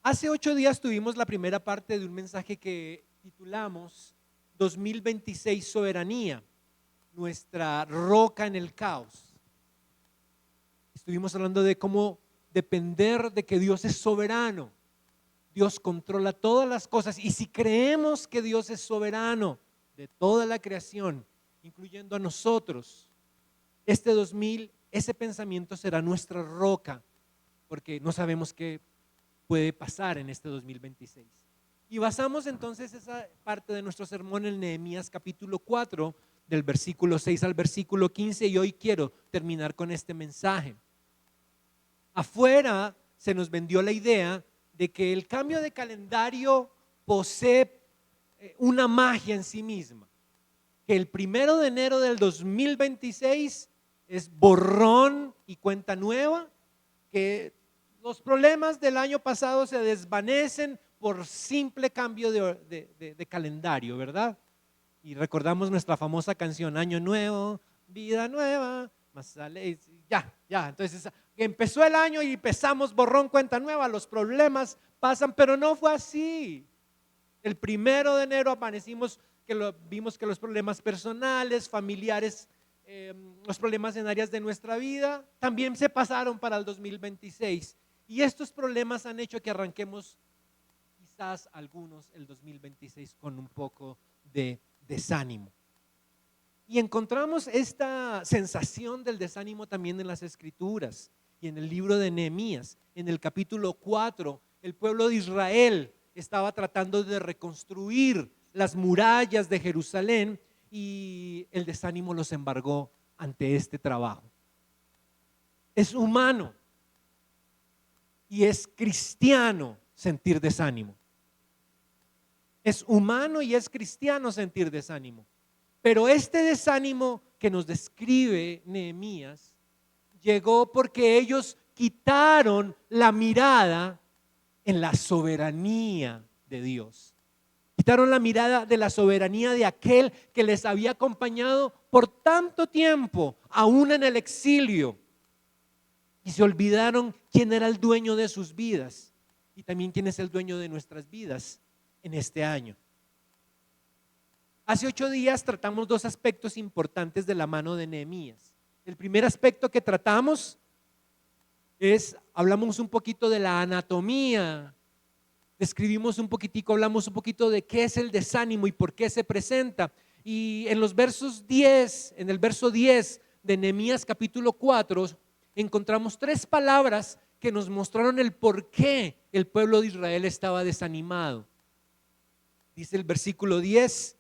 Hace 8 días tuvimos la primera parte de un mensaje que titulamos 2026 Soberanía, nuestra roca en el caos. Estuvimos hablando de cómo depender de que Dios es soberano. Dios controla todas las cosas y si creemos que Dios es soberano de toda la creación, incluyendo a nosotros, ese pensamiento será nuestra roca, porque no sabemos qué puede pasar en este 2026. Y basamos entonces esa parte de nuestro sermón en Nehemías capítulo 4, del versículo 6 al versículo 15, y hoy quiero terminar con este mensaje. Afuera se nos vendió la idea de que el cambio de calendario posee una magia en sí misma, que el 1 de enero del 2026 es borrón y cuenta nueva, que los problemas del año pasado se desvanecen por simple cambio de calendario, ¿verdad? Y recordamos nuestra famosa canción, Año Nuevo, Vida Nueva, más sale, ya. Entonces empezó el año y empezamos borrón, cuenta nueva, los problemas pasan, pero no fue así. El 1 de enero amanecimos, vimos que los problemas personales, familiares, los problemas en áreas de nuestra vida también se pasaron para el 2026. Y estos problemas han hecho que arranquemos quizás algunos el 2026 con un poco de desánimo. Y encontramos esta sensación del desánimo también en las Escrituras y en el libro de Nehemías. En el capítulo 4, el pueblo de Israel estaba tratando de reconstruir las murallas de Jerusalén y el desánimo los embargó ante este trabajo. Es humano y es cristiano sentir desánimo. Es humano y es cristiano sentir desánimo. Pero este desánimo que nos describe Nehemías llegó porque ellos quitaron la mirada en la soberanía de Dios. Quitaron la mirada de la soberanía de aquel que les había acompañado por tanto tiempo, aún en el exilio. Y se olvidaron quién era el dueño de sus vidas y también quién es el dueño de nuestras vidas en este año. Hace 8 días tratamos dos aspectos importantes de la mano de Nehemías. El primer aspecto que tratamos hablamos un poquito de la anatomía, describimos un poquitico, hablamos un poquito de qué es el desánimo y por qué se presenta. Y en el verso 10 de Nehemías capítulo 4, encontramos 3 palabras que nos mostraron el por qué el pueblo de Israel estaba desanimado. Dice el versículo 10: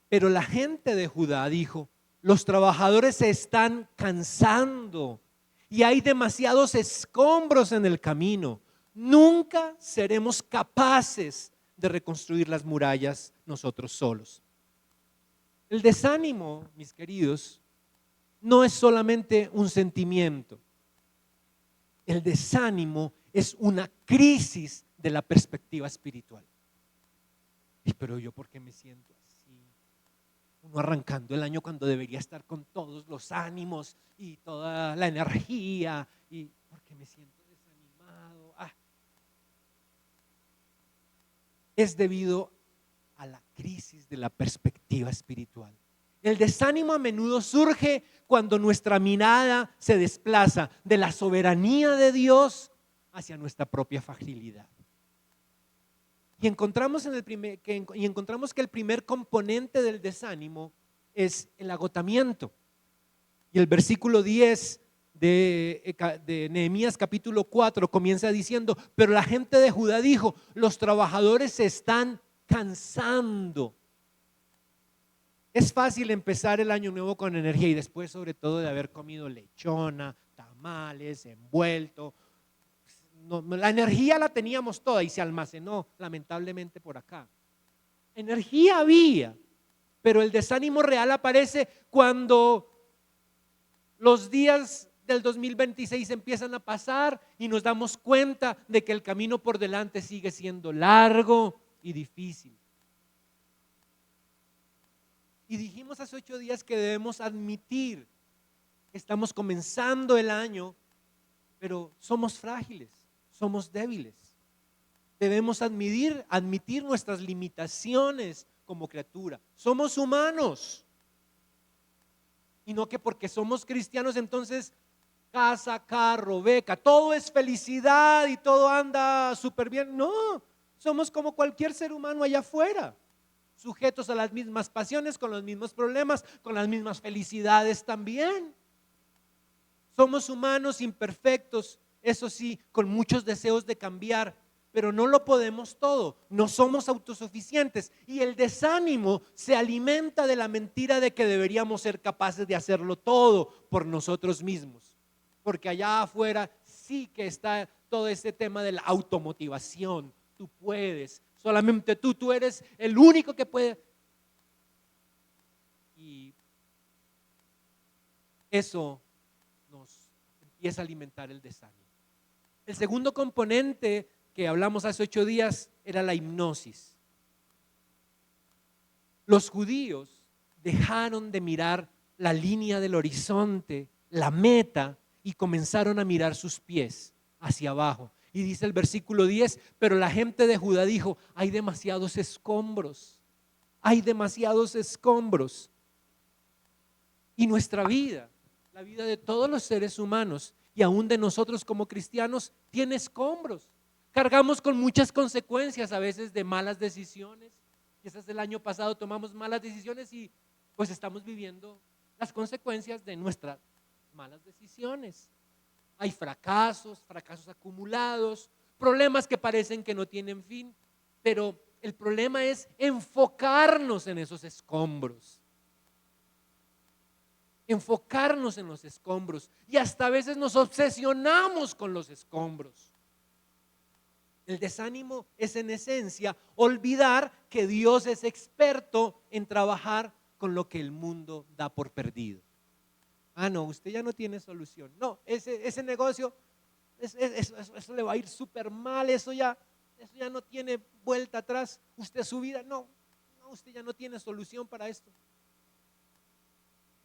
pero la gente de Judá dijo: los trabajadores se están cansando y hay demasiados escombros en el camino. Nunca seremos capaces de reconstruir las murallas nosotros solos. El desánimo, mis queridos, no es solamente un sentimiento. El desánimo es una crisis de la perspectiva espiritual. Pero yo, ¿por qué me siento así? Uno arrancando el año cuando debería estar con todos los ánimos y toda la energía, y ¿por qué me siento desanimado? Es debido a la crisis de la perspectiva espiritual. El desánimo a menudo surge cuando nuestra mirada se desplaza de la soberanía de Dios hacia nuestra propia fragilidad. Y encontramos que el primer componente del desánimo es el agotamiento. Y el versículo 10 de Nehemías capítulo 4 comienza diciendo: pero la gente de Judá dijo: los trabajadores se están cansando. Es fácil empezar el año nuevo con energía y después, sobre todo, de haber comido lechona, tamales, envuelto. La energía la teníamos toda y se almacenó lamentablemente por acá. Energía había, pero el desánimo real aparece cuando los días del 2026 empiezan a pasar y nos damos cuenta de que el camino por delante sigue siendo largo y difícil. Y dijimos hace 8 días que debemos admitir que estamos comenzando el año, pero somos frágiles, somos débiles. Debemos admitir nuestras limitaciones como criatura. Somos humanos. Y no que porque somos cristianos entonces casa, carro, beca, todo es felicidad y todo anda súper bien. No, somos como cualquier ser humano allá afuera, sujetos a las mismas pasiones, con los mismos problemas, con las mismas felicidades también. Somos humanos imperfectos, eso sí, con muchos deseos de cambiar, pero no lo podemos todo, no somos autosuficientes y el desánimo se alimenta de la mentira de que deberíamos ser capaces de hacerlo todo por nosotros mismos, porque allá afuera sí que está todo este tema de la automotivación. Tú puedes, solamente tú eres el único que puede. Y eso nos empieza a alimentar el desánimo. El segundo componente que hablamos hace 8 días era la hipnosis. Los judíos dejaron de mirar la línea del horizonte, la meta, y comenzaron a mirar sus pies hacia abajo. Y dice el versículo 10, pero la gente de Judá dijo, hay demasiados escombros, hay demasiados escombros. Y nuestra vida, la vida de todos los seres humanos y aún de nosotros como cristianos, tiene escombros. Cargamos con muchas consecuencias a veces de malas decisiones. Quizás el año pasado tomamos malas decisiones y pues estamos viviendo las consecuencias de nuestras malas decisiones. Hay fracasos acumulados, problemas que parecen que no tienen fin, pero el problema es enfocarnos en esos escombros. Enfocarnos en los escombros y hasta a veces nos obsesionamos con los escombros. El desánimo es en esencia olvidar que Dios es experto en trabajar con lo que el mundo da por perdido. Ah, no, usted ya no tiene solución. No, ese negocio, eso le va a ir súper mal, eso ya no tiene vuelta atrás. Usted su vida, no, usted ya no tiene solución para esto.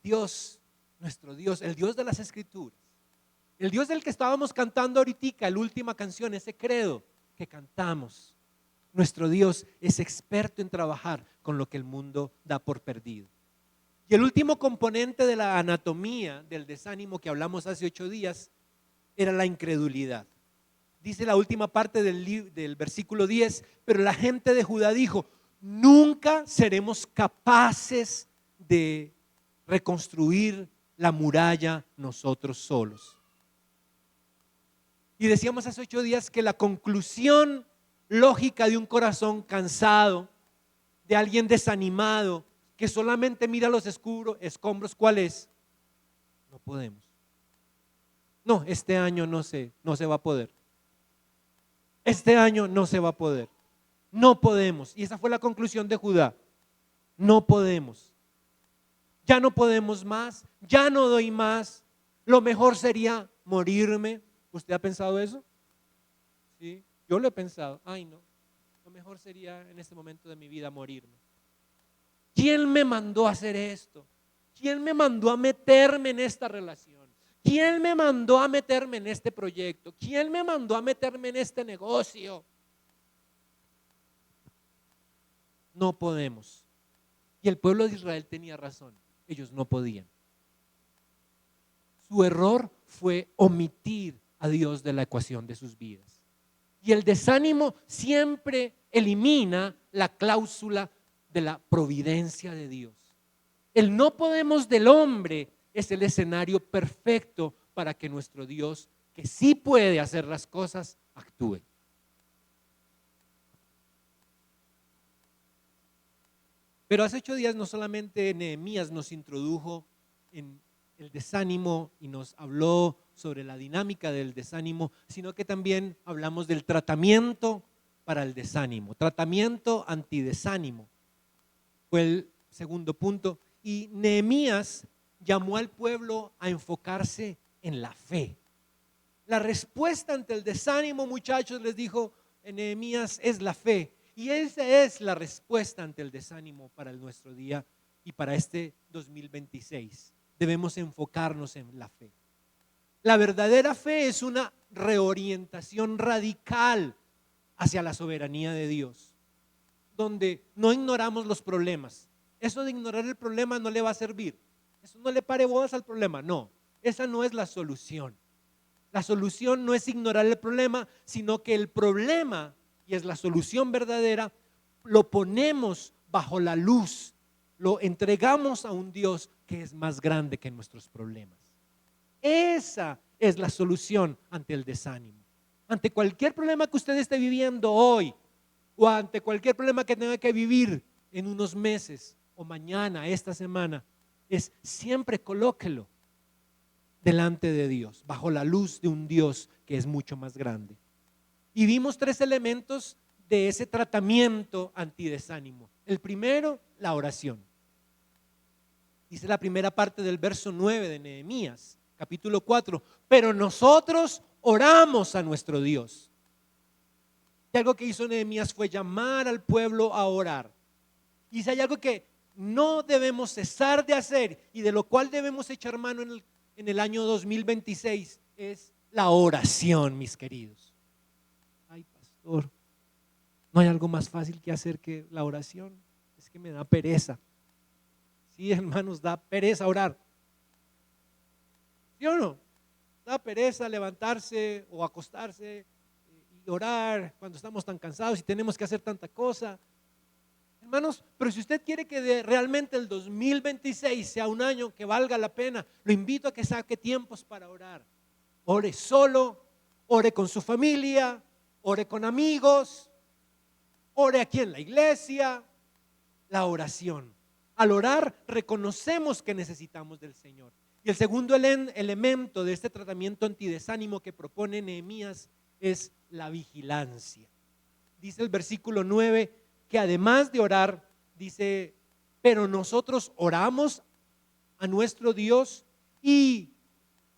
Dios, nuestro Dios, el Dios de las Escrituras, el Dios del que estábamos cantando ahorita, la última canción, ese credo que cantamos, nuestro Dios es experto en trabajar con lo que el mundo da por perdido. Y el último componente de la anatomía del desánimo que hablamos hace 8 días era la incredulidad. Dice la última parte del versículo 10, pero la gente de Judá dijo, nunca seremos capaces de reconstruir la muralla nosotros solos. Y decíamos hace 8 días que la conclusión lógica de un corazón cansado, de alguien desanimado, que solamente mira los escombros, ¿cuál es? No podemos. No, este año no se va a poder. Este año no se va a poder. No podemos. Y esa fue la conclusión de Judá. No podemos. Ya no podemos más, ya no doy más. Lo mejor sería morirme. ¿Usted ha pensado eso? Sí, yo lo he pensado. Ay, no. Lo mejor sería en este momento de mi vida morirme. ¿Quién me mandó a hacer esto? ¿Quién me mandó a meterme en esta relación? ¿Quién me mandó a meterme en este proyecto? ¿Quién me mandó a meterme en este negocio? No podemos. Y el pueblo de Israel tenía razón. Ellos no podían. Su error fue omitir a Dios de la ecuación de sus vidas. Y el desánimo siempre elimina la cláusula de la providencia de Dios. El no podemos del hombre es el escenario perfecto para que nuestro Dios, que sí puede hacer las cosas, actúe. Pero hace 8 días no solamente Nehemías nos introdujo en el desánimo y nos habló sobre la dinámica del desánimo, sino que también hablamos del tratamiento para el desánimo, tratamiento antidesánimo. Fue el segundo punto. Y Nehemías llamó al pueblo a enfocarse en la fe. La respuesta ante el desánimo, muchachos, les dijo Nehemías, es la fe. Y esa es la respuesta ante el desánimo para nuestro día y para este 2026. Debemos enfocarnos en la fe. La verdadera fe es una reorientación radical hacia la soberanía de Dios, donde no ignoramos los problemas. Eso de ignorar el problema no le va a servir. Eso no le pare bolas al problema. No, esa no es la solución. La solución no es ignorar el problema, sino que el problema, y es la solución verdadera, lo ponemos bajo la luz, lo entregamos a un Dios que es más grande que nuestros problemas. Esa es la solución ante el desánimo. Ante cualquier problema que usted esté viviendo hoy, o ante cualquier problema que tenga que vivir en unos meses, o mañana, esta semana, es siempre colóquelo delante de Dios, bajo la luz de un Dios que es mucho más grande. Y vimos 3 elementos de ese tratamiento antidesánimo. El primero, la oración. Dice la primera parte del verso 9 de Nehemías, capítulo 4, pero nosotros oramos a nuestro Dios. Y algo que hizo Nehemías fue llamar al pueblo a orar. Y si hay algo que no debemos cesar de hacer y de lo cual debemos echar mano en el año 2026, es la oración, mis queridos. Ay, pastor, no hay algo más fácil que hacer que la oración. Es que me da pereza. Sí, hermanos, da pereza orar. ¿Sí o no? Da pereza levantarse o acostarse y orar cuando estamos tan cansados y tenemos que hacer tanta cosa. Hermanos, pero si usted quiere que realmente el 2026 sea un año que valga la pena, lo invito a que saque tiempos para orar. Ore solo, ore con su familia, ore con amigos, ore aquí en la iglesia. La oración. Al orar reconocemos que necesitamos del Señor. Y el segundo elemento de este tratamiento antidesánimo que propone Nehemías es la vigilancia. Dice el versículo 9 que además de orar, dice, pero nosotros oramos a nuestro Dios y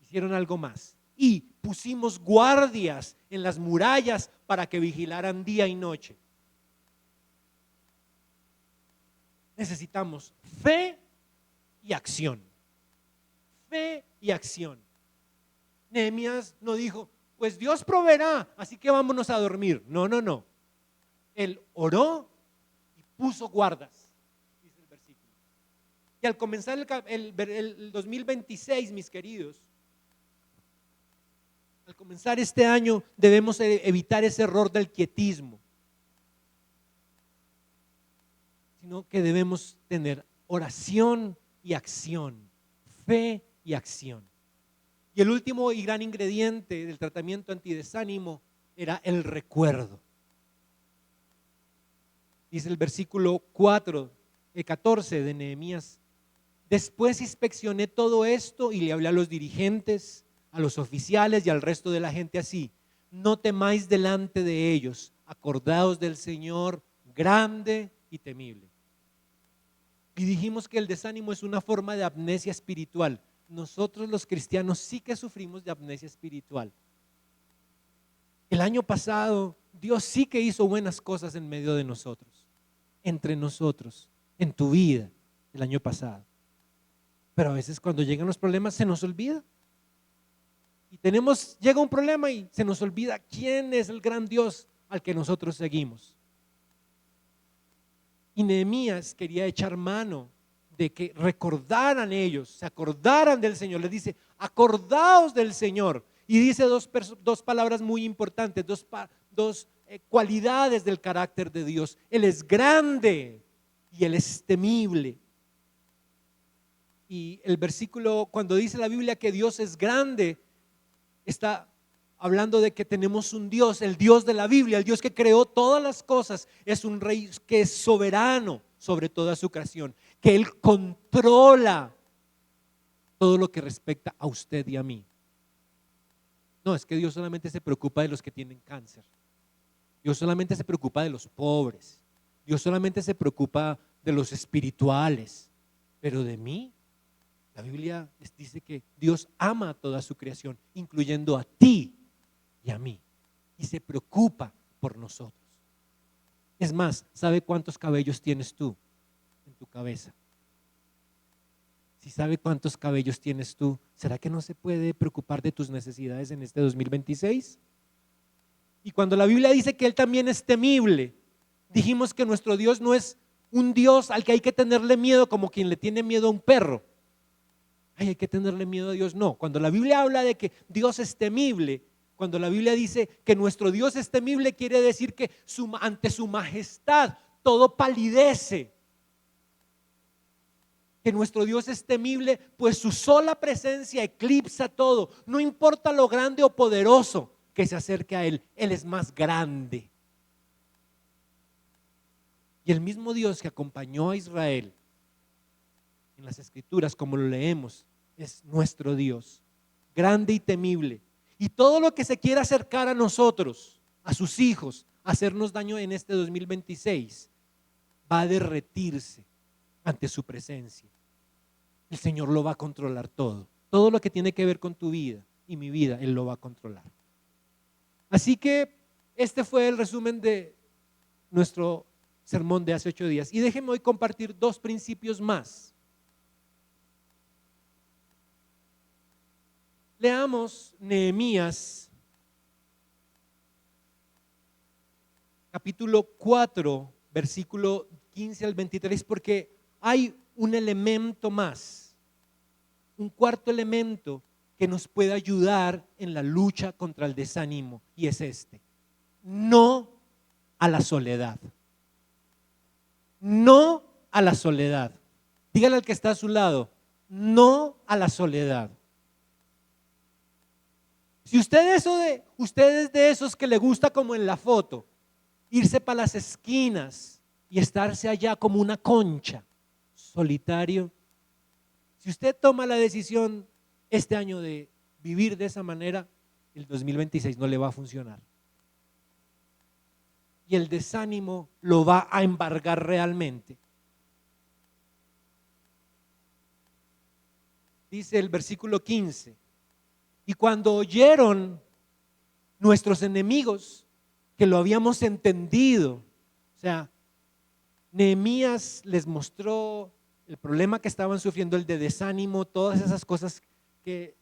hicieron algo más. Y pusimos guardias en las murallas para que vigilaran día y noche. Necesitamos fe y acción. Fe y acción. Nehemías no dijo, pues Dios proveerá, así que vámonos a dormir. No, no, no. Él oró y puso guardas, dice el versículo. Y al comenzar el 2026, mis queridos, al comenzar este año debemos evitar ese error del quietismo, sino que debemos tener oración y acción, fe y acción. Y el último y gran ingrediente del tratamiento antidesánimo era el recuerdo. Dice el versículo 14 de Nehemías, después inspeccioné todo esto y le hablé a los dirigentes, a los oficiales y al resto de la gente así, no temáis delante de ellos, acordaos del Señor grande y temible. Y dijimos que el desánimo es una forma de amnesia espiritual. Nosotros los cristianos sí que sufrimos de amnesia espiritual. El año pasado Dios sí que hizo buenas cosas en medio de nosotros, entre nosotros, en tu vida el año pasado. Pero a veces cuando llegan los problemas se nos olvida. Y llega un problema y se nos olvida quién es el gran Dios al que nosotros seguimos. Y Nehemías quería echar mano de que recordaran ellos, se acordaran del Señor. Les dice, acordaos del Señor. Y dice dos palabras muy importantes, dos cualidades del carácter de Dios. Él es grande y Él es temible. Y el versículo, cuando dice la Biblia que Dios es grande, está hablando de que tenemos un Dios, el Dios de la Biblia, el Dios que creó todas las cosas, es un rey que es soberano sobre toda su creación, que Él controla todo lo que respecta a usted y a mí. No, es que Dios solamente se preocupa de los que tienen cáncer. Dios solamente se preocupa de los pobres. Dios solamente se preocupa de los espirituales. Pero de mí, la Biblia dice que Dios ama a toda su creación, incluyendo a ti y a mí, y se preocupa por nosotros. Es más, ¿sabe cuántos cabellos tienes tú en tu cabeza? Si sabe cuántos cabellos tienes tú, ¿será que no se puede preocupar de tus necesidades en este 2026? Y cuando la Biblia dice que Él también es temible, dijimos que nuestro Dios no es un Dios al que hay que tenerle miedo como quien le tiene miedo a un perro. Ay, hay que tenerle miedo a Dios. No, cuando la Biblia habla de que Dios es temible, cuando la Biblia dice que nuestro Dios es temible, quiere decir que ante su majestad todo palidece. Que nuestro Dios es temible, pues su sola presencia eclipsa todo. No importa lo grande o poderoso que se acerque a Él, Él es más grande. Y el mismo Dios que acompañó a Israel en las Escrituras, como lo leemos, es nuestro Dios, grande y temible. Y todo lo que se quiera acercar a nosotros, a sus hijos, a hacernos daño en este 2026, va a derretirse ante su presencia. El Señor lo va a controlar todo. Todo lo que tiene que ver con tu vida y mi vida, Él lo va a controlar. Así que este fue el resumen de nuestro sermón de hace 8 días. Y déjenme hoy compartir 2 principios más. Leamos Nehemías capítulo 4, versículo 15 al 23, porque hay un elemento más, un cuarto elemento que nos puede ayudar en la lucha contra el desánimo, y es este: no a la soledad. No a la soledad. Dígale al que está a su lado: no a la soledad. Si usted es de esos que le gusta, como en la foto, irse para las esquinas y estarse allá como una concha, solitario, si usted toma la decisión este año de vivir de esa manera, el 2026 no le va a funcionar. Y el desánimo lo va a embargar realmente. Dice el versículo 15: y cuando oyeron nuestros enemigos que lo habíamos entendido, o sea, Nehemías les mostró el problema que estaban sufriendo, el de desánimo, todas esas cosas que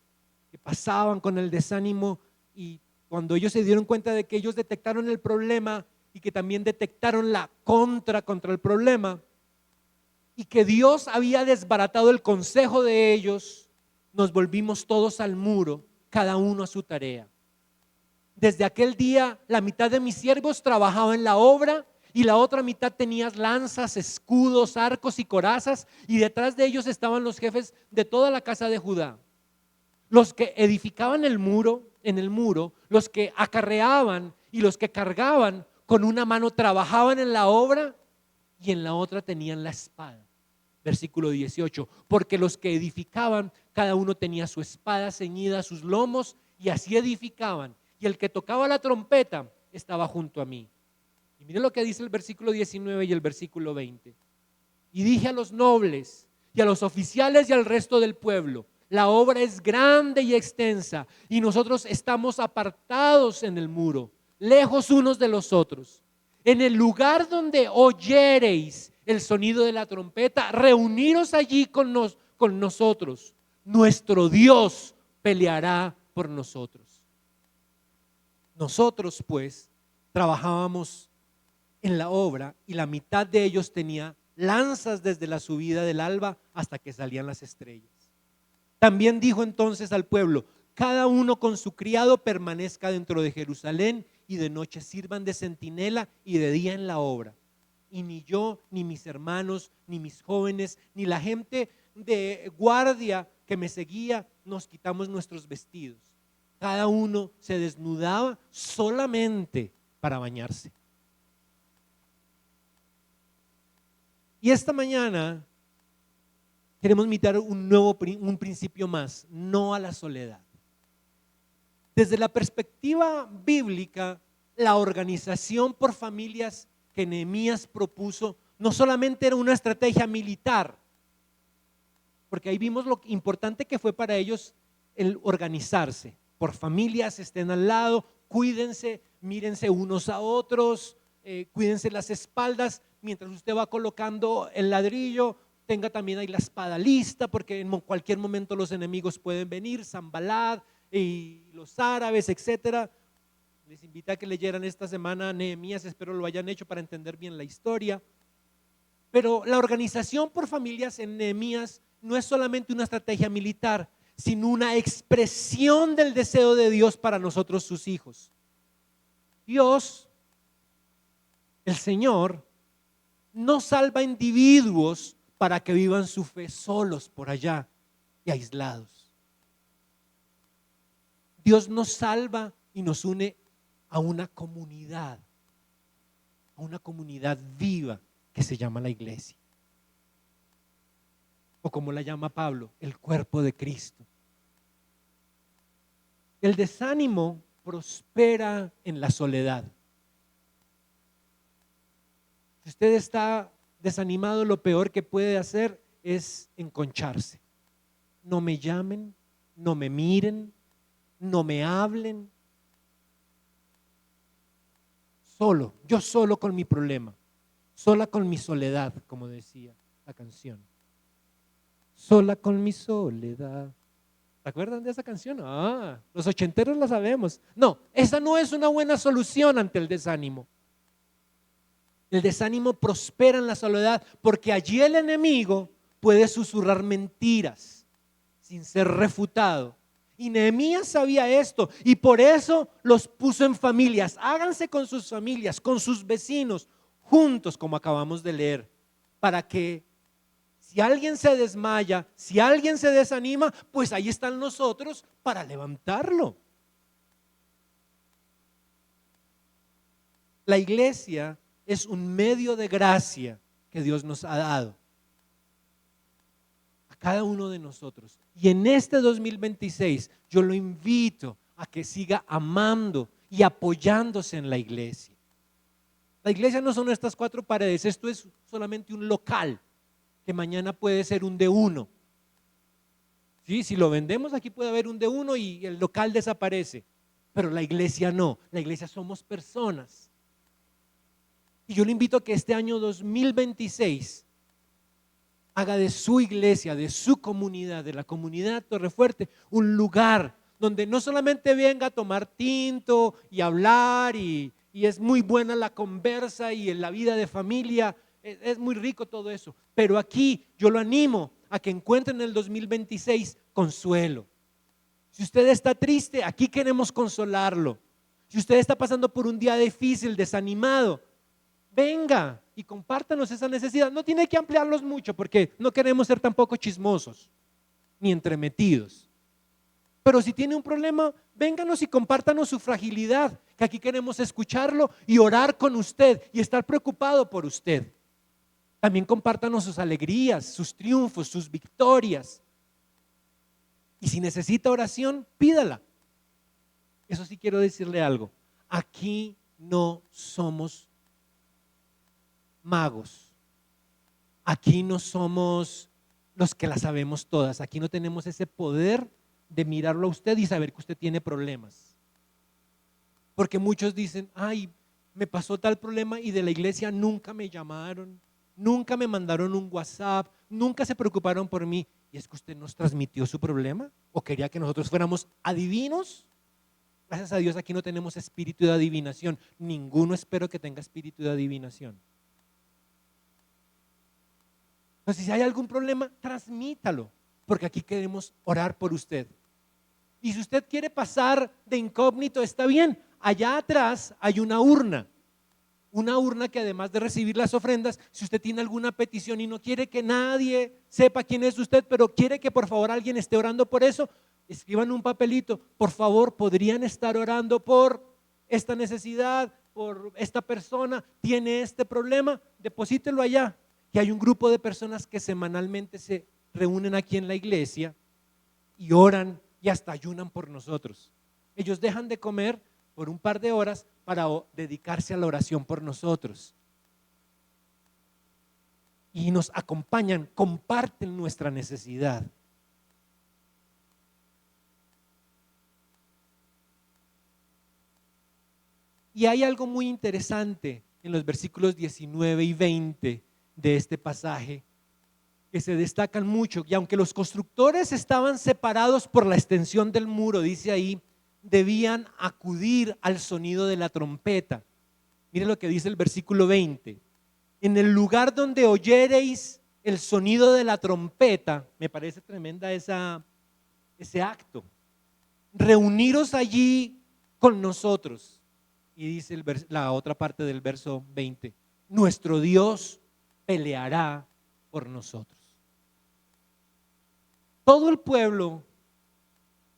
pasaban con el desánimo, y cuando ellos se dieron cuenta de que ellos detectaron el problema y que también detectaron la contra el problema, y que Dios había desbaratado el consejo de ellos, nos volvimos todos al muro, cada uno a su tarea. Desde aquel día, la mitad de mis siervos trabajaba en la obra y la otra mitad tenía lanzas, escudos, arcos y corazas, y detrás de ellos estaban los jefes de toda la casa de Judá. Los que edificaban en el muro, los que acarreaban y los que cargaban, con una mano trabajaban en la obra y en la otra tenían la espada. Versículo 18: porque los que edificaban, cada uno tenía su espada ceñida a sus lomos, y así edificaban, y el que tocaba la trompeta estaba junto a mí. Y mire lo que dice el versículo 19 y el versículo 20: y dije a los nobles y a los oficiales y al resto del pueblo: la obra es grande y extensa, y nosotros estamos apartados en el muro, lejos unos de los otros. En el lugar donde oyereis el sonido de la trompeta, reuniros allí con nosotros. Nuestro Dios peleará por nosotros. Nosotros, pues, trabajábamos en la obra, y la mitad de ellos tenía lanzas desde la subida del alba hasta que salían las estrellas. También dijo entonces al pueblo: cada uno con su criado permanezca dentro de Jerusalén, y de noche sirvan de centinela y de día en la obra. Y ni yo, ni mis hermanos, ni mis jóvenes, ni la gente de guardia que me seguía nos quitamos nuestros vestidos. Cada uno se desnudaba solamente para bañarse. Y esta mañana queremos mirar un principio más: no a la soledad. Desde la perspectiva bíblica, la organización por familias que Nehemías propuso no solamente era una estrategia militar, porque ahí vimos lo importante que fue para ellos el organizarse por familias, estén al lado, cuídense, mírense unos a otros, cuídense las espaldas mientras usted va colocando el ladrillo. Tenga también ahí la espada lista, porque en cualquier momento los enemigos pueden venir, Sanbalat y los árabes, etcétera. Les invité a que leyeran esta semana Nehemías, espero lo hayan hecho para entender bien la historia. Pero la organización por familias en Nehemías no es solamente una estrategia militar, sino una expresión del deseo de Dios para nosotros, sus hijos. Dios, el Señor, no salva individuos para que vivan su fe solos por allá y aislados. Dios nos salva y nos une a una comunidad viva que se llama la iglesia. O como la llama Pablo, el cuerpo de Cristo. El desánimo prospera en la soledad. Si usted está desanimado, lo peor que puede hacer es enconcharse. No me llamen, no me miren, no me hablen. Yo solo con mi problema, sola con mi soledad, como decía la canción. Sola con mi soledad. ¿Se acuerdan de esa canción? Los ochenteros la sabemos. No, esa no es una buena solución ante el desánimo. El desánimo prospera en la soledad porque allí el enemigo puede susurrar mentiras sin ser refutado. Y Nehemías sabía esto y por eso los puso en familias. Háganse con sus familias, con sus vecinos, juntos, como acabamos de leer, para que si alguien se desmaya, si alguien se desanima, pues ahí están nosotros para levantarlo. La iglesia es un medio de gracia que Dios nos ha dado a cada uno de nosotros. Y en este 2026 yo lo invito a que siga amando y apoyándose en la iglesia. La iglesia no son estas cuatro paredes, esto es solamente un local que mañana puede ser un de uno. ¿Sí? Si lo vendemos aquí puede haber un de uno y el local desaparece, pero la iglesia no, la iglesia somos personas. Y yo le invito a que este año 2026 haga de su iglesia, de su comunidad, de la comunidad Torrefuerte, un lugar donde no solamente venga a tomar tinto y hablar y es muy buena la conversa y en la vida de familia, es muy rico todo eso, pero aquí yo lo animo a que encuentre en el 2026 consuelo. Si usted está triste, aquí queremos consolarlo. Si usted está pasando por un día difícil, desanimado, venga y compártanos esa necesidad. No tiene que ampliarlos mucho porque no queremos ser tampoco chismosos ni entremetidos. Pero si tiene un problema, vénganos y compártanos su fragilidad, que aquí queremos escucharlo y orar con usted y estar preocupado por usted. También compártanos sus alegrías, sus triunfos, sus victorias. Y si necesita oración, pídala. Eso sí quiero decirle algo. Aquí no somos magos. Aquí no somos los que la sabemos todas. Aquí no tenemos ese poder de mirarlo a usted y saber que usted tiene problemas. Porque muchos dicen, ay, me pasó tal problema y de la iglesia nunca me llamaron, nunca me mandaron un WhatsApp, nunca se preocuparon por mí. ¿Y es que usted nos transmitió su problema? ¿O quería que nosotros fuéramos adivinos? Gracias a Dios aquí no tenemos espíritu de adivinación. Ninguno espero que tenga espíritu de adivinación. Entonces si hay algún problema, transmítalo, porque aquí queremos orar por usted. Y si usted quiere pasar de incógnito, está bien. Allá atrás hay una urna que además de recibir las ofrendas, si usted tiene alguna petición y no quiere que nadie sepa quién es usted, pero quiere que por favor alguien esté orando por eso, escriban un papelito, por favor, podrían estar orando por esta necesidad, por esta persona, tiene este problema, deposítelo allá, que hay un grupo de personas que semanalmente se reúnen aquí en la iglesia y oran y hasta ayunan por nosotros. Ellos dejan de comer por un par de horas para dedicarse a la oración por nosotros. Y nos acompañan, comparten nuestra necesidad. Y hay algo muy interesante en los versículos 19 y 20 de este pasaje que se destacan mucho. Y aunque los constructores estaban separados por la extensión del muro, dice ahí, debían acudir al sonido de la trompeta. Mire lo que dice el versículo 20. En el lugar donde oyereis el sonido de la trompeta, me parece tremenda ese acto. Reuniros allí con nosotros. Y dice la otra parte del verso 20, nuestro Dios peleará por nosotros. Todo el pueblo,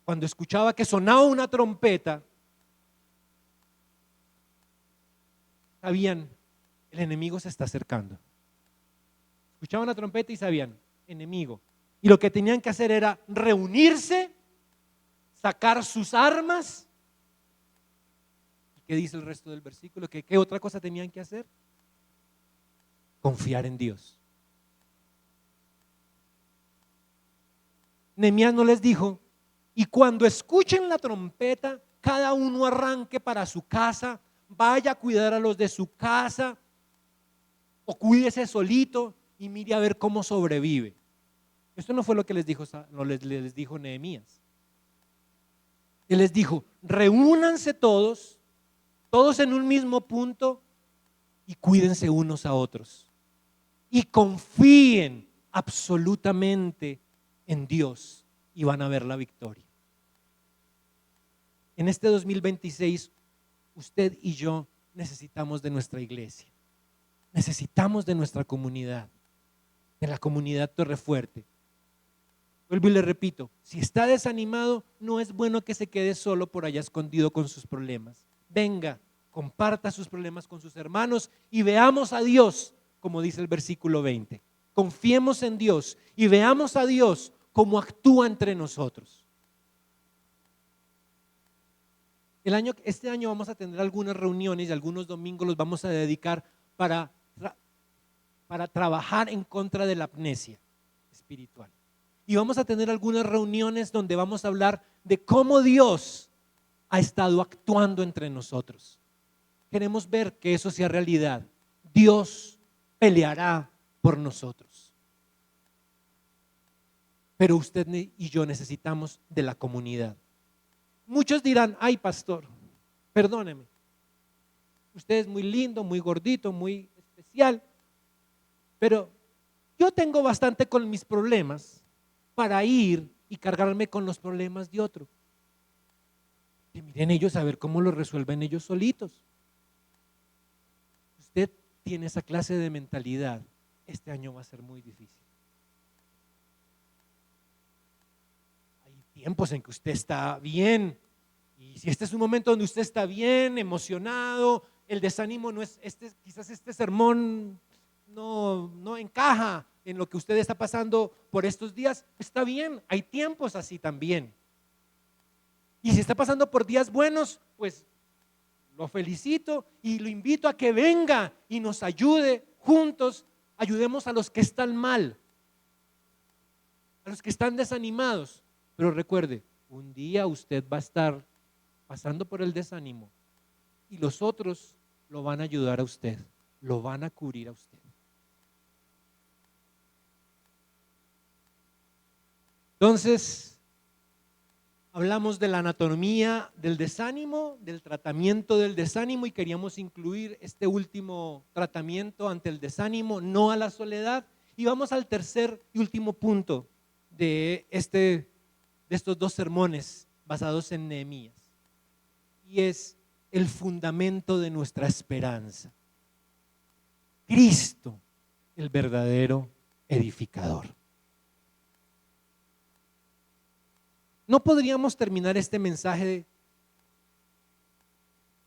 cuando escuchaba que sonaba una trompeta, sabían, el enemigo se está acercando. Escuchaban la trompeta y sabían, enemigo. Y lo que tenían que hacer era reunirse, sacar sus armas. ¿Qué dice el resto del versículo? ¿Qué otra cosa tenían que hacer? Confiar en Dios. Nehemías no les dijo, y cuando escuchen la trompeta, cada uno arranque para su casa, vaya a cuidar a los de su casa, o cuídese solito y mire a ver cómo sobrevive. Esto no fue lo que les dijo, no les dijo Nehemías. Él les dijo, reúnanse todos en un mismo punto y cuídense unos a otros. Y confíen absolutamente en Dios y van a ver la victoria. En este 2026, usted y yo necesitamos de nuestra iglesia. Necesitamos de nuestra comunidad, de la comunidad Torrefuerte. Vuelvo y le repito, si está desanimado, no es bueno que se quede solo por allá escondido con sus problemas. Venga, comparta sus problemas con sus hermanos y veamos a Dios, como dice el versículo 20. Confiemos en Dios y veamos a Dios cómo actúa entre nosotros. Este año vamos a tener algunas reuniones y algunos domingos los vamos a dedicar para trabajar en contra de la amnesia espiritual. Y vamos a tener algunas reuniones donde vamos a hablar de cómo Dios ha estado actuando entre nosotros. Queremos ver que eso sea realidad. Dios peleará por nosotros. Pero usted y yo necesitamos de la comunidad. Muchos dirán, ay pastor, perdóneme, usted es muy lindo, muy gordito, muy especial, pero yo tengo bastante con mis problemas para ir y cargarme con los problemas de otro. Y miren ellos a ver cómo lo resuelven ellos solitos. Usted tiene esa clase de mentalidad, este año va a ser muy difícil. Hay tiempos en que usted está bien, y si este es un momento donde usted está bien, emocionado, el desánimo no es, quizás este sermón no encaja en lo que usted está pasando por estos días, está bien, hay tiempos así también. Y si está pasando por días buenos, pues lo felicito y lo invito a que venga y nos ayude juntos, ayudemos a los que están mal, a los que están desanimados. Pero recuerde, un día usted va a estar pasando por el desánimo y los otros lo van a ayudar a usted, lo van a cubrir a usted. Entonces, hablamos de la anatomía del desánimo, del tratamiento del desánimo y queríamos incluir este último tratamiento ante el desánimo, no a la soledad. Y vamos al tercer y último punto de estos dos sermones basados en Nehemías. Y es el fundamento de nuestra esperanza. Cristo, el verdadero edificador. No podríamos terminar este mensaje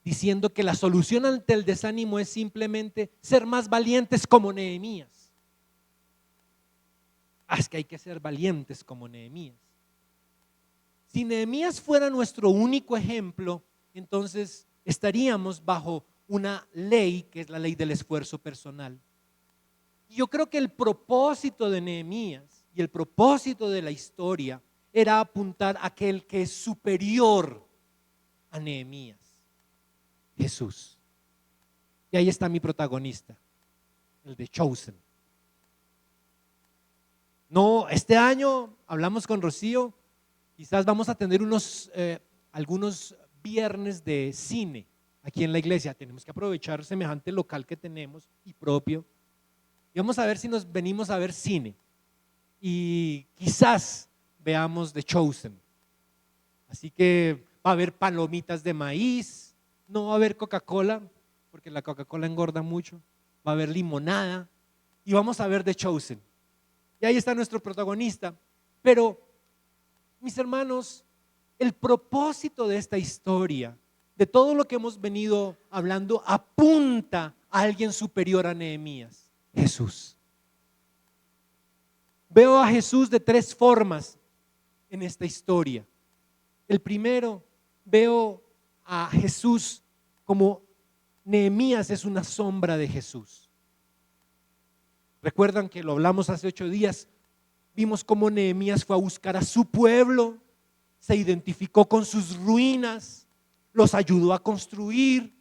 diciendo que la solución ante el desánimo es simplemente ser más valientes como Nehemías. Es que hay que ser valientes como Nehemías. Si Nehemías fuera nuestro único ejemplo, entonces estaríamos bajo una ley que es la ley del esfuerzo personal. Y yo creo que el propósito de Nehemías y el propósito de la historia era apuntar a aquel que es superior a Nehemías, Jesús. Y ahí está mi protagonista, el de Chosen. No, este año hablamos con Rocío, quizás vamos a tener algunos viernes de cine aquí en la iglesia. Tenemos que aprovechar semejante local que tenemos y propio. Y vamos a ver si nos venimos a ver cine. Y quizás veamos The Chosen. Así que va a haber palomitas de maíz, no va a haber Coca-Cola, porque la Coca-Cola engorda mucho. Va a haber limonada y vamos a ver The Chosen. Y ahí está nuestro protagonista. Pero, mis hermanos, el propósito de esta historia, de todo lo que hemos venido hablando, apunta a alguien superior a Nehemías: Jesús. Veo a Jesús de tres formas en esta historia. El primero, veo a Jesús como Nehemías es una sombra de Jesús. Recuerdan que lo hablamos hace 8 días. Vimos cómo Nehemías fue a buscar a su pueblo, se identificó con sus ruinas, los ayudó a construir.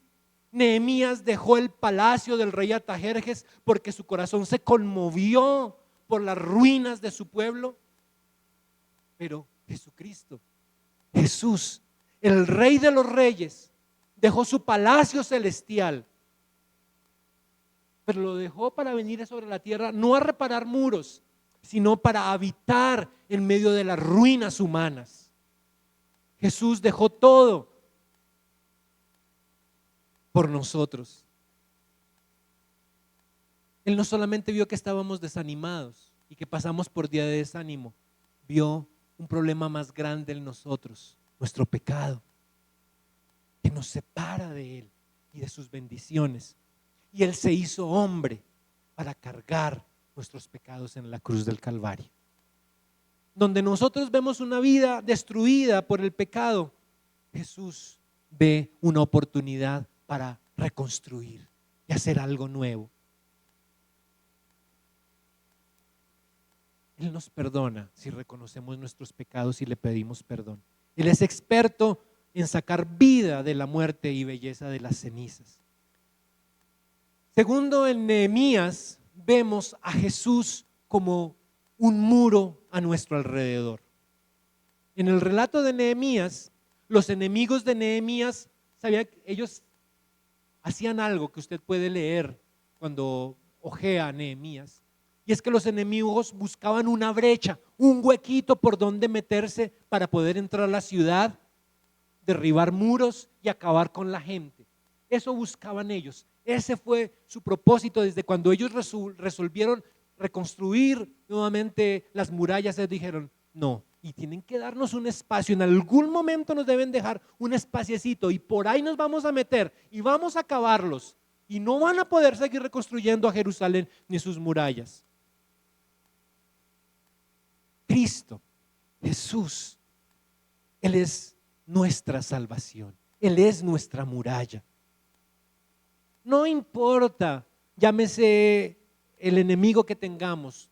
Nehemías dejó el palacio del rey Artajerjes porque su corazón se conmovió por las ruinas de su pueblo. Pero Jesucristo, Jesús, el Rey de los Reyes, dejó su palacio celestial, pero lo dejó para venir sobre la tierra, no a reparar muros, sino para habitar en medio de las ruinas humanas. Jesús dejó todo por nosotros. Él no solamente vio que estábamos desanimados y que pasamos por día de desánimo, vio un problema más grande en nosotros, nuestro pecado, que nos separa de Él y de sus bendiciones. Y Él se hizo hombre para cargar nuestros pecados en la cruz del Calvario. Donde nosotros vemos una vida destruida por el pecado, Jesús ve una oportunidad para reconstruir y hacer algo nuevo. Él nos perdona si reconocemos nuestros pecados y le pedimos perdón. Él es experto en sacar vida de la muerte y belleza de las cenizas. Segundo, en Nehemías vemos a Jesús como un muro a nuestro alrededor. En el relato de Nehemías, los enemigos de Nehemías, ellos hacían algo que usted puede leer cuando ojea a Nehemías. Y es que los enemigos buscaban una brecha, un huequito por donde meterse para poder entrar a la ciudad, derribar muros y acabar con la gente. Eso buscaban ellos. Ese fue su propósito desde cuando ellos resolvieron reconstruir nuevamente las murallas. Ellos dijeron: no, y tienen que darnos un espacio, en algún momento nos deben dejar un espaciecito y por ahí nos vamos a meter y vamos a acabarlos y no van a poder seguir reconstruyendo a Jerusalén ni sus murallas. Cristo, Jesús, Él es nuestra salvación, Él es nuestra muralla. No importa, llámese el enemigo que tengamos,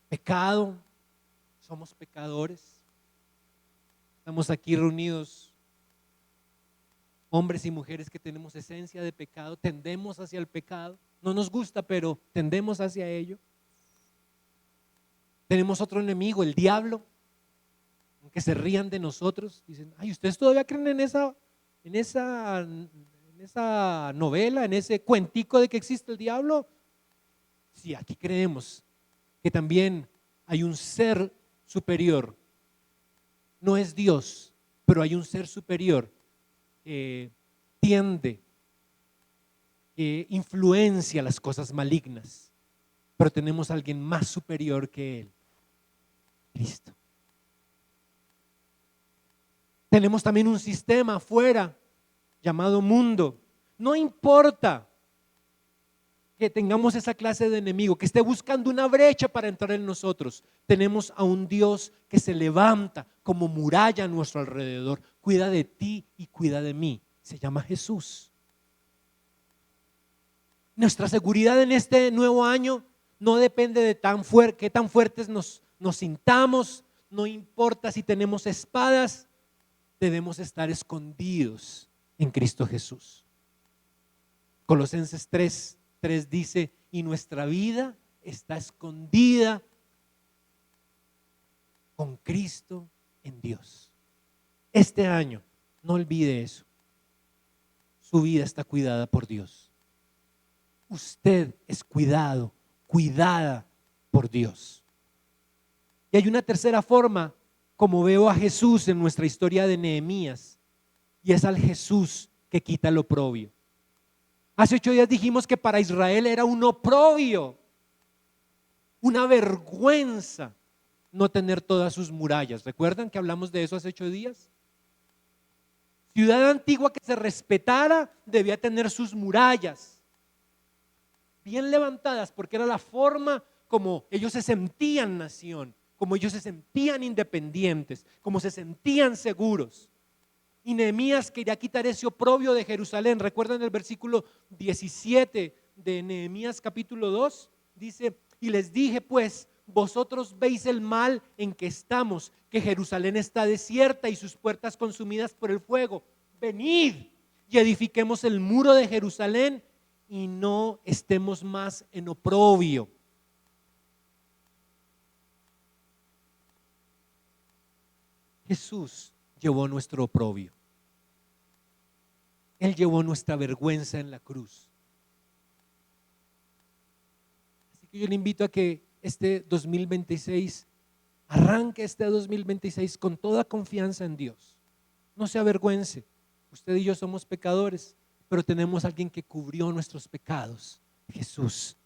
pecado, somos pecadores, estamos aquí reunidos, hombres y mujeres que tenemos esencia de pecado, tendemos hacia el pecado, no nos gusta, pero tendemos hacia ello. Tenemos otro enemigo, el diablo, aunque se rían de nosotros, dicen: ay, ¿ustedes todavía creen en esa novela, en ese cuentico de que existe el diablo? Sí, aquí creemos que también hay un ser superior. No es Dios, pero hay un ser superior que tiende, que influencia las cosas malignas. Pero tenemos a alguien más superior que Él, Cristo. Tenemos también un sistema afuera llamado mundo. No importa que tengamos esa clase de enemigo, que esté buscando una brecha para entrar en nosotros. Tenemos a un Dios que se levanta como muralla a nuestro alrededor. Cuida de ti y cuida de mí. Se llama Jesús. Nuestra seguridad en este nuevo año no depende de qué tan fuertes nos sintamos. No importa si tenemos espadas. Debemos estar escondidos en Cristo Jesús. Colosenses 3 dice: y nuestra vida está escondida con Cristo en Dios. Este año No olvide eso. Su vida está cuidada por Dios. Usted es cuidado, cuidada por Dios. Y hay una tercera forma, como veo a Jesús en nuestra historia de Nehemías, y es al Jesús que quita el oprobio. Hace 8 días dijimos que para Israel era un oprobio, una vergüenza no tener todas sus murallas. ¿Recuerdan que hablamos de eso hace 8 días? Ciudad antigua que se respetara debía tener sus murallas bien levantadas, porque era la forma como ellos se sentían nación, como ellos se sentían independientes, como se sentían seguros. Y Nehemías quería quitar ese oprobio de Jerusalén. ¿Recuerdan el versículo 17 de Nehemías capítulo 2? Dice: y les dije pues, vosotros veis el mal en que estamos, que Jerusalén está desierta y sus puertas consumidas por el fuego. Venid y edifiquemos el muro de Jerusalén y no estemos más en oprobio. Jesús llevó nuestro oprobio. Él llevó nuestra vergüenza en la cruz. Así que yo le invito a que este 2026, arranque este 2026 con toda confianza en Dios. No se avergüence. Usted y yo somos pecadores, pero tenemos a alguien que cubrió nuestros pecados, Jesús.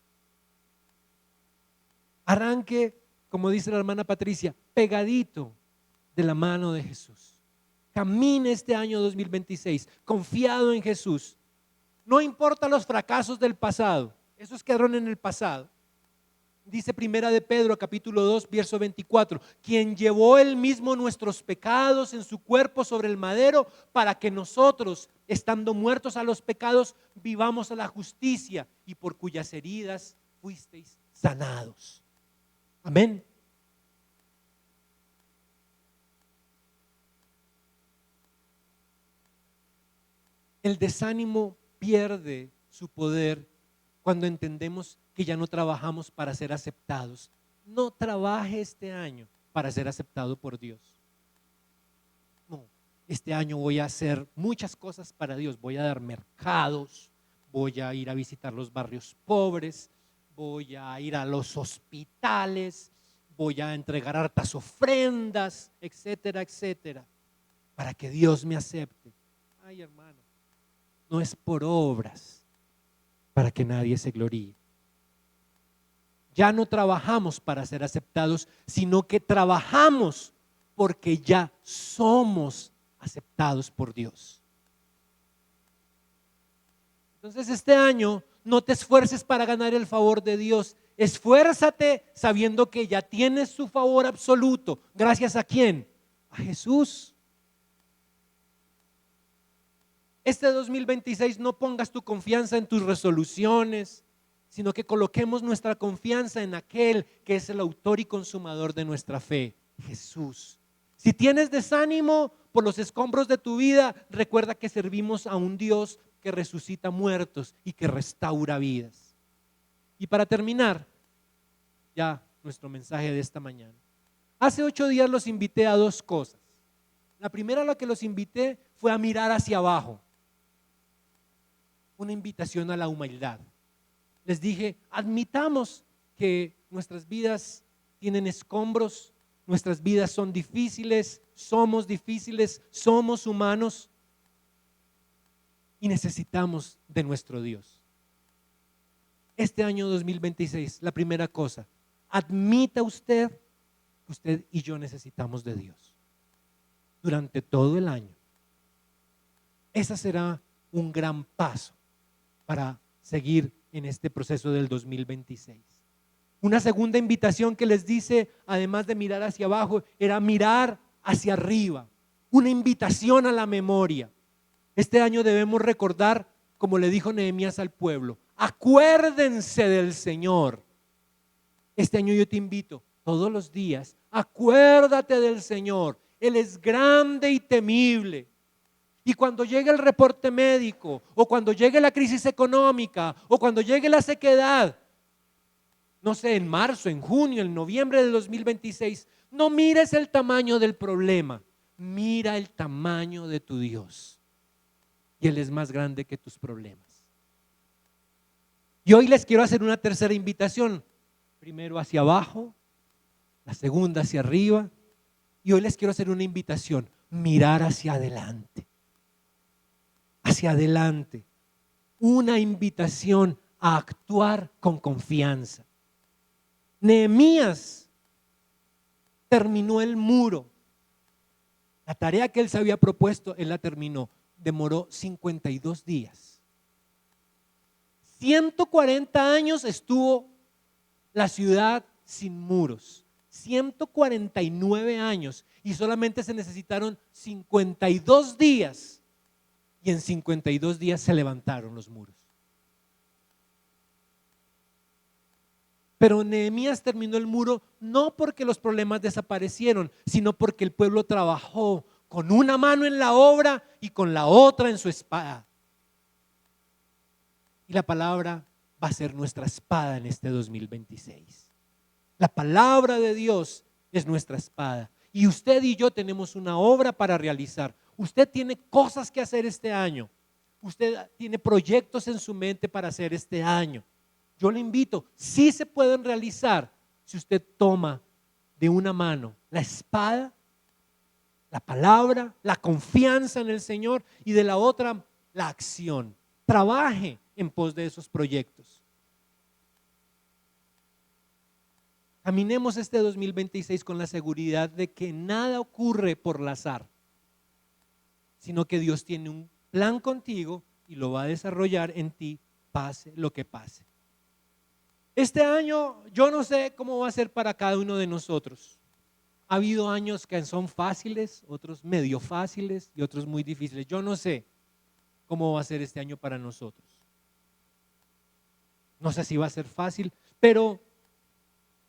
Arranque, como dice la hermana Patricia, pegadito de la mano de Jesús. Camine este año 2026 confiado en Jesús. No importa los fracasos del pasado, esos quedaron en el pasado. Dice Primera de Pedro capítulo 2 verso 24: quien llevó él mismo nuestros pecados en su cuerpo sobre el madero, para que nosotros, estando muertos a los pecados, vivamos a la justicia, y por cuyas heridas fuisteis sanados. Amén. El desánimo pierde su poder cuando entendemos que ya no trabajamos para ser aceptados. No trabaje este año para ser aceptado por Dios. No, este año voy a hacer muchas cosas para Dios. Voy a dar mercados, voy a ir a visitar los barrios pobres, voy a ir a los hospitales, voy a entregar hartas ofrendas, etcétera, etcétera, para que Dios me acepte. Ay, hermano, no es por obras para que nadie se gloríe. Ya no trabajamos para ser aceptados, sino que trabajamos porque ya somos aceptados por Dios. Entonces este año no te esfuerces para ganar el favor de Dios. Esfuérzate sabiendo que ya tienes su favor absoluto. ¿Gracias a quién? A Jesús. Este 2026 no pongas tu confianza en tus resoluciones, sino que coloquemos nuestra confianza en aquel que es el autor y consumador de nuestra fe, Jesús. Si tienes desánimo por los escombros de tu vida, recuerda que servimos a un Dios que resucita muertos y que restaura vidas. Y para terminar ya nuestro mensaje de esta mañana, hace 8 días los invité a 2 cosas. La primera a la que los invité fue a mirar hacia abajo. Una invitación a la humildad. Les dije, admitamos que nuestras vidas tienen escombros, nuestras vidas son difíciles, somos humanos y necesitamos de nuestro Dios. Este año 2026, la primera cosa, admita usted que usted y yo necesitamos de Dios durante todo el año. Esa será un gran paso para seguir en este proceso del 2026. Una segunda invitación que les dice, además de mirar hacia abajo, era mirar hacia arriba. Una invitación a la memoria. Este año debemos recordar, como le dijo Nehemías al pueblo, acuérdense del Señor. Este año yo te invito, todos los días, acuérdate del Señor. Él es grande y temible. Y cuando llegue el reporte médico, o cuando llegue la crisis económica, o cuando llegue la sequedad, no sé, en marzo, en junio, en noviembre del 2026, no mires el tamaño del problema, Mira el tamaño de tu Dios y Él es más grande que tus problemas. Y hoy les quiero hacer una tercera invitación. Primero hacia abajo, la segunda hacia arriba. Y hoy les quiero hacer una invitación, mirar hacia adelante. Hacia adelante. Una invitación a actuar con confianza. Nehemías terminó el muro. La tarea que él se había propuesto, él la terminó. Demoró 52 días. 140 años estuvo la ciudad sin muros. 149 años y solamente se necesitaron 52 días. Y en 52 días se levantaron los muros. Pero Nehemías terminó el muro no porque los problemas desaparecieron, sino porque el pueblo trabajó con una mano en la obra y con la otra en su espada. Y la palabra va a ser nuestra espada en este 2026. La palabra de Dios es nuestra espada. Y usted y yo tenemos una obra para realizar. Usted tiene cosas que hacer este año. Usted tiene proyectos en su mente para hacer este año. Yo le invito, sí se pueden realizar si usted toma de una mano la espada, la palabra, la confianza en el Señor y de la otra la acción. Trabaje en pos de esos proyectos. Caminemos este 2026 con la seguridad de que nada ocurre por el azar, sino que Dios tiene un plan contigo y lo va a desarrollar en ti, pase lo que pase. Este año yo no sé cómo va a ser para cada uno de nosotros. Ha habido años que son fáciles, otros medio fáciles y otros muy difíciles. Yo no sé cómo va a ser este año para nosotros. No sé si va a ser fácil, pero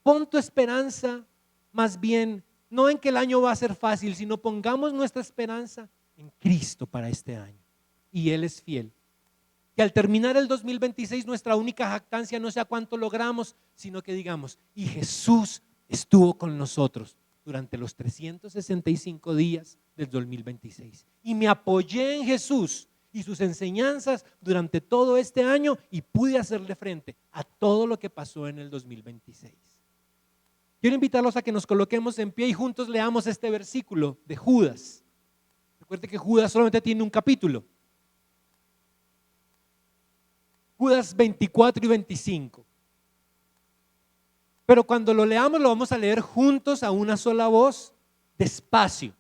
pon tu esperanza más bien, no en que el año va a ser fácil, sino pongamos nuestra esperanza en Cristo para este año. Y Él es fiel. Que al terminar el 2026 nuestra única jactancia no sea cuánto logramos, sino que digamos, y Jesús estuvo con nosotros durante los 365 días del 2026. Y me apoyé en Jesús y sus enseñanzas durante todo este año y pude hacerle frente a todo lo que pasó en el 2026. Quiero invitarlos a que nos coloquemos en pie y juntos leamos este versículo de Judas. Recuerde que Judas solamente tiene un capítulo. Judas 24 y 25. Pero cuando lo leamos lo vamos a leer juntos a una sola voz, despacio.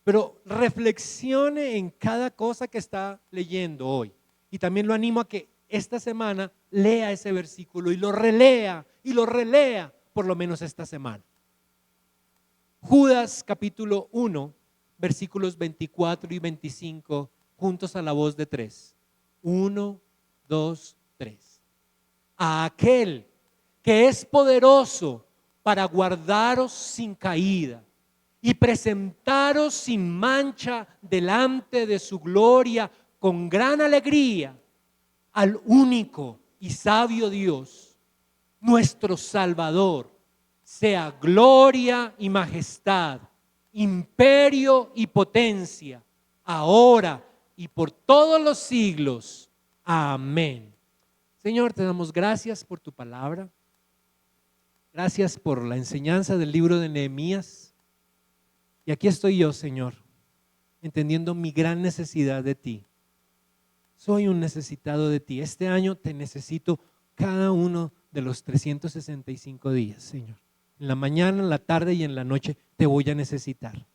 Pero reflexione en cada cosa que está leyendo hoy. Y también lo animo a que esta semana lea ese versículo y lo relea por lo menos esta semana. Judas capítulo 1, versículos 24 y 25, juntos a la voz de 3. 1, 2, 3. A aquel que es poderoso para guardaros sin caída y presentaros sin mancha delante de su gloria con gran alegría, al único y sabio Dios, nuestro Salvador, sea gloria y majestad, imperio y potencia, ahora y por todos los siglos. Amén. Señor, te damos gracias por tu palabra. Gracias por la enseñanza del libro de Nehemías. Y aquí estoy yo, Señor, entendiendo mi gran necesidad de ti. Soy un necesitado de ti. Este año te necesito cada uno de los 365 días, Señor. En la mañana, en la tarde y en la noche te voy a necesitar.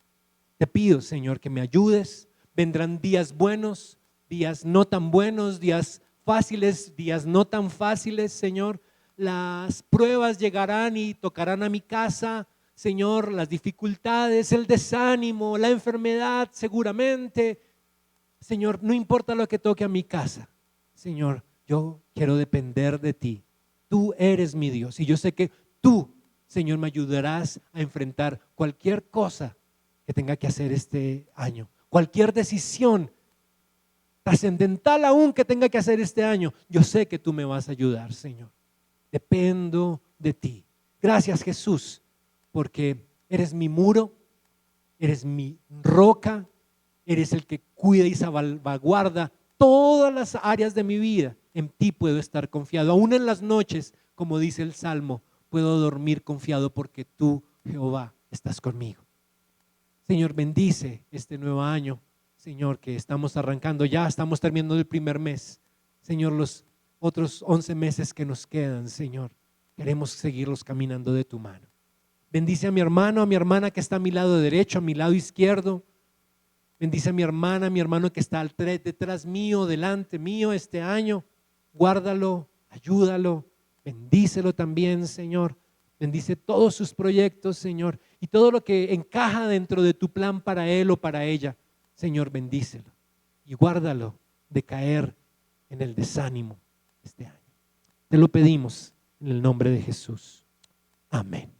Te pido, Señor, que me ayudes. Vendrán días buenos, días no tan buenos, días fáciles, días no tan fáciles, Señor. Las pruebas llegarán y tocarán a mi casa, Señor, las dificultades, el desánimo, la enfermedad seguramente. Señor, no importa lo que toque a mi casa, Señor, yo quiero depender de ti. Tú eres mi Dios y yo sé que tú, Señor, me ayudarás a enfrentar cualquier cosa que tenga que hacer este año, cualquier decisión trascendental aún que tenga que hacer este año. Yo sé que tú me vas a ayudar, Señor. Dependo de ti. Gracias, Jesús, porque eres mi muro, eres mi roca, eres el que cuida y salvaguarda todas las áreas de mi vida. En ti puedo estar confiado, aún en las noches, como dice el Salmo, puedo dormir confiado porque tú, Jehová, estás conmigo. Señor, bendice este nuevo año, Señor, que estamos arrancando, ya estamos terminando el primer mes. Señor, los otros 11 meses que nos quedan, Señor, queremos seguirlos caminando de tu mano. Bendice a mi hermano, a mi hermana que está a mi lado derecho, a mi lado izquierdo. Bendice a mi hermana, a mi hermano que está detrás mío, delante mío este año. Guárdalo, ayúdalo, bendícelo también, Señor. Bendice todos sus proyectos, Señor, y todo lo que encaja dentro de tu plan para él o para ella. Señor, bendícelo y guárdalo de caer en el desánimo este año. Te lo pedimos en el nombre de Jesús. Amén.